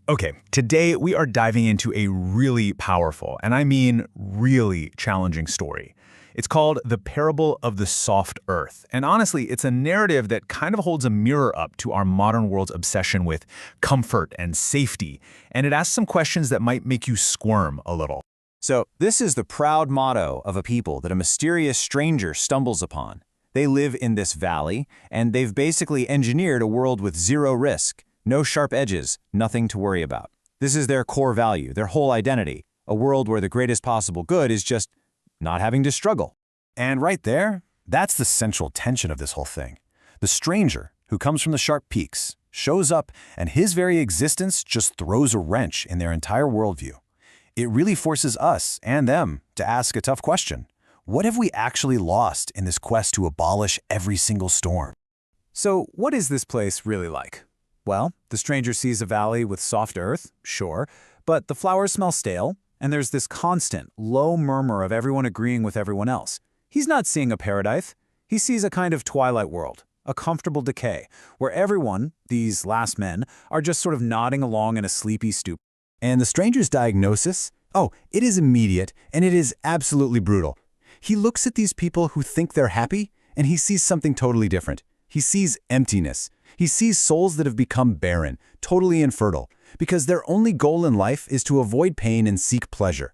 Okay, today we are diving into a really powerful, and I mean really challenging story. It's called The Parable of the Soft Earth. And honestly, it's a narrative that kind of holds a mirror up to our modern world's obsession with comfort and safety. And it asks some questions that might make you squirm a little. So, this is the proud motto of a people that a mysterious stranger stumbles upon. They live in this valley, and they've basically engineered a world with zero risk, no sharp edges, nothing to worry about. This is their core value, their whole identity, a world where the greatest possible good is just not having to struggle. And right there, that's the central tension of this whole thing. The stranger, who comes from the sharp peaks, shows up, and his very existence just throws a wrench in their entire worldview. It really forces us and them to ask a tough question. What have we actually lost in this quest to abolish every single storm? So, what is this place really like? Well, the stranger sees a valley with soft earth, sure, but the flowers smell stale, and there's this constant, low murmur of everyone agreeing with everyone else. He's not seeing a paradise. He sees a kind of twilight world, a comfortable decay, where everyone, these last men, are just sort of nodding along in a sleepy stupor. And the stranger's diagnosis? Oh, it is immediate, and it is absolutely brutal. He looks at these people who think they're happy, and he sees something totally different. He sees emptiness. He sees souls that have become barren, totally infertile, because their only goal in life is to avoid pain and seek pleasure.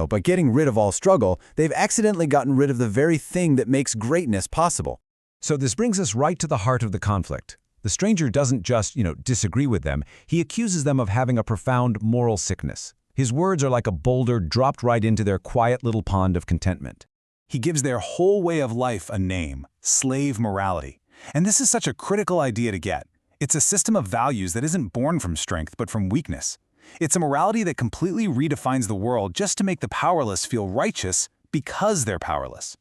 By getting rid of all struggle, they've accidentally gotten rid of the very thing that makes greatness possible. So this brings us right to the heart of the conflict. The stranger doesn't just, disagree with them. He accuses them of having a profound moral sickness. His words are like a boulder dropped right into their quiet little pond of contentment. He gives their whole way of life a name, slave morality. And this is such a critical idea to get. It's a system of values that isn't born from strength but from weakness. It's a morality that completely redefines the world just to make the powerless feel righteous because they're powerless.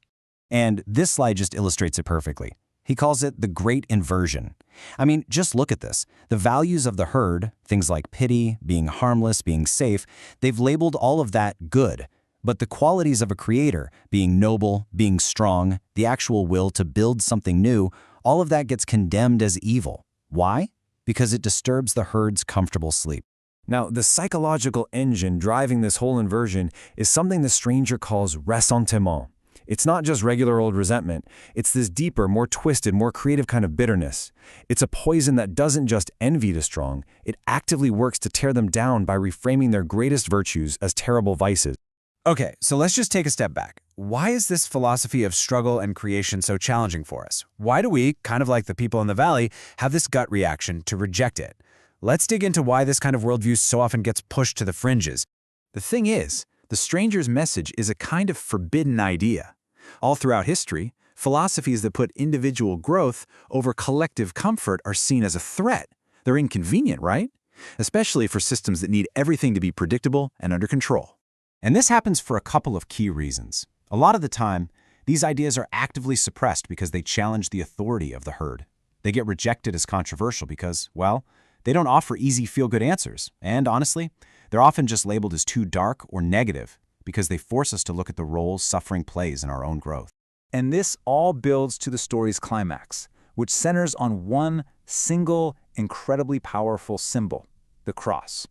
And this slide just illustrates it perfectly. He calls it the great inversion. I mean, just look at this. The values of the herd, things like pity, being harmless, being safe, they've labeled all of that good. But the qualities of a creator, being noble, being strong, the actual will to build something new, all of that gets condemned as evil. Why? Because it disturbs the herd's comfortable sleep. Now, the psychological engine driving this whole inversion is something the stranger calls ressentiment. It's not just regular old resentment. It's this deeper, more twisted, more creative kind of bitterness. It's a poison that doesn't just envy the strong. It actively works to tear them down by reframing their greatest virtues as terrible vices. Okay, so let's just take a step back. Why is this philosophy of struggle and creation so challenging for us? Why do we, kind of like the people in the valley, have this gut reaction to reject it? Let's dig into why this kind of worldview so often gets pushed to the fringes. The thing is, the stranger's message is a kind of forbidden idea. All throughout history, philosophies that put individual growth over collective comfort are seen as a threat. They're inconvenient, right? Especially for systems that need everything to be predictable and under control. And this happens for a couple of key reasons. A lot of the time, these ideas are actively suppressed because they challenge the authority of the herd. They get rejected as controversial because, well, they don't offer easy feel-good answers. And honestly, they're often just labeled as too dark or negative because they force us to look at the roles suffering plays in our own growth. And this all builds to the story's climax, which centers on one single, incredibly powerful symbol, the cross.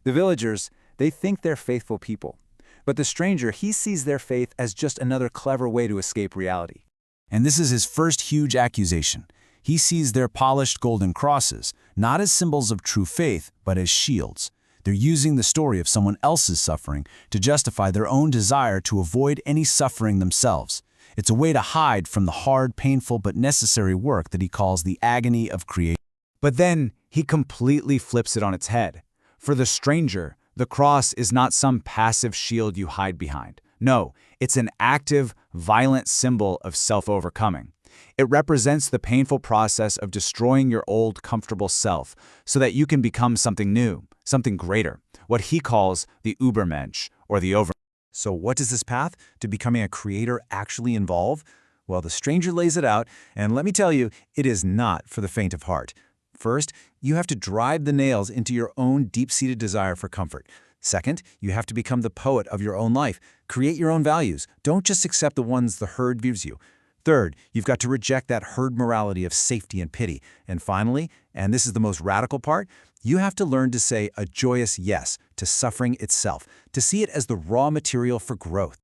The villagers, they think they're faithful people. But the stranger, he sees their faith as just another clever way to escape reality. And this is his first huge accusation. He sees their polished golden crosses, not as symbols of true faith, but as shields. They're using the story of someone else's suffering to justify their own desire to avoid any suffering themselves. It's a way to hide from the hard, painful, but necessary work that he calls the agony of creation. But then he completely flips it on its head. For the stranger, the cross is not some passive shield you hide behind. No, it's an active, violent symbol of self-overcoming. It represents the painful process of destroying your old, comfortable self so that you can become something new, something greater, what he calls the Übermensch, or the over. So what does this path to becoming a creator actually involve? Well, the stranger lays it out, and let me tell you, it is not for the faint of heart. First, you have to drive the nails into your own deep-seated desire for comfort. Second, you have to become the poet of your own life. Create your own values. Don't just accept the ones the herd gives you. Third, you've got to reject that herd morality of safety and pity. And finally, and this is the most radical part, you have to learn to say a joyous yes to suffering itself, to see it as the raw material for growth.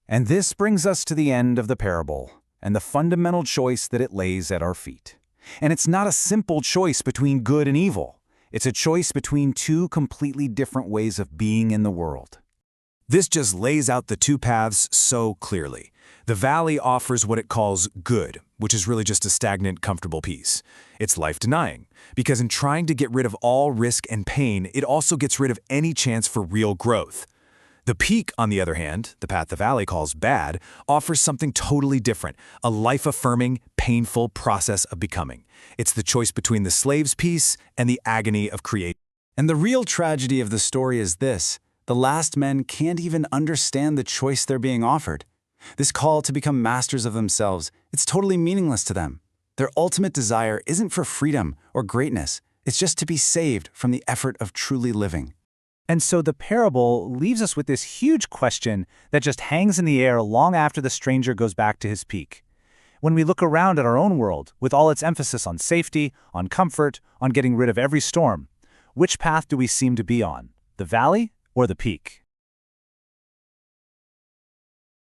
And this brings us to the end of the parable and the fundamental choice that it lays at our feet. And it's not a simple choice between good and evil. It's a choice between two completely different ways of being in the world. This just lays out the two paths so clearly. The valley offers what it calls good, which is really just a stagnant, comfortable peace. It's life-denying, because in trying to get rid of all risk and pain, it also gets rid of any chance for real growth. The peak, on the other hand, the path the valley calls bad, offers something totally different, a life-affirming, painful process of becoming. It's the choice between the slave's peace and the agony of creation. And the real tragedy of the story is this: the last men can't even understand the choice they're being offered. This call to become masters of themselves, it's totally meaningless to them. Their ultimate desire isn't for freedom or greatness. It's just to be saved from the effort of truly living. And so the parable leaves us with this huge question that just hangs in the air long after the stranger goes back to his peak. When we look around at our own world, with all its emphasis on safety, on comfort, on getting rid of every storm, which path do we seem to be on? The valley or the peak?